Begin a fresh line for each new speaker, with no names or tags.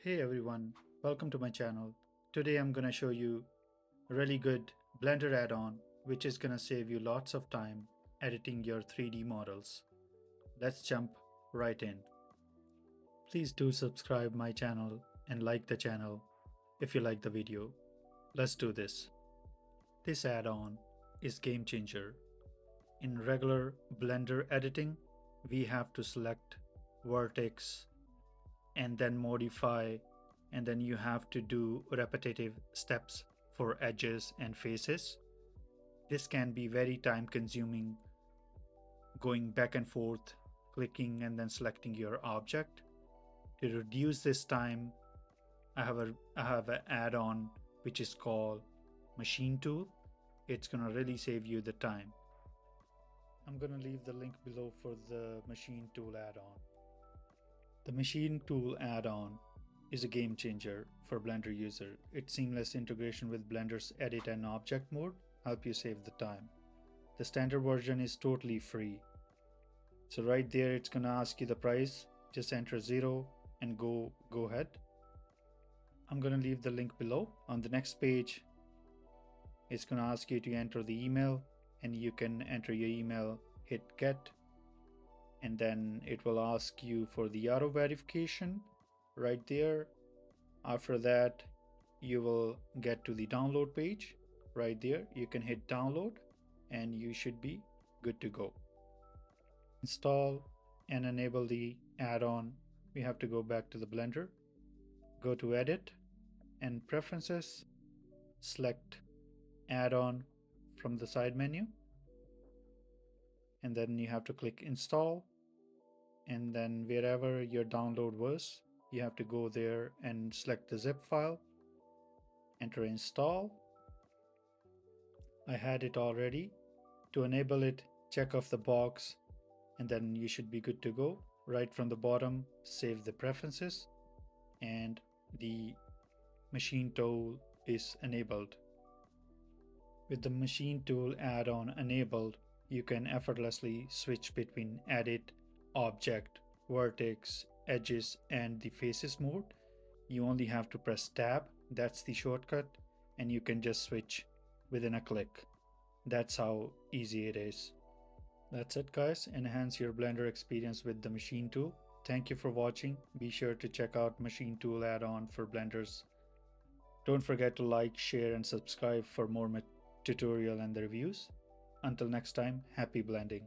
Hey everyone, welcome to my channel. Today I'm gonna show you a really good Blender add-on which is gonna save you lots of time editing your 3D models. Let's jump right in. Please do subscribe my channel and like the channel if you like the video. Let's do this. This add-on is game changer. In regular Blender editing, we have to select vertex and then modify, and then you have to do repetitive steps for edges and faces. This can be very time consuming, going back and forth, clicking and then selecting your object. To reduce this time, I have an add-on which is called MachineTool. It's gonna really save you the time. I'm gonna leave the link below for the MachineTool add-on. The MachineTool add-on is a game changer for Blender user. Its seamless integration with Blender's edit and object mode help you save the time. The standard version is totally free. So right there it's gonna ask you the price. Just enter 0 and go ahead. I'm gonna leave the link below. On the next page, it's gonna ask you to enter the email, and you can enter your email, hit get, and then it will ask you for the auto verification right there. After that, you will get to the download page right there. You can hit download and you should be good to go. Install and enable the add-on. We have to go back to the Blender, go to edit and preferences, select add-on from the side menu, and then you have to click install, and then wherever your download was, you have to go there and select the zip file, enter install. I had it already. To enable it, check off the box and then you should be good to go. Right from the bottom, save the preferences and the machine tool is enabled. With the machine tool add-on enabled, you can effortlessly switch between edit, object, vertex, edges, and the faces mode. You only have to press tab, that's the shortcut, and you can just switch within a click. That's how easy it is. That's it guys, enhance your Blender experience with the machine tool. Thank you for watching. Be sure to check out machine tool add-on for Blenders. Don't forget to like, share, and subscribe for more tutorial and reviews. Until next time, happy blending.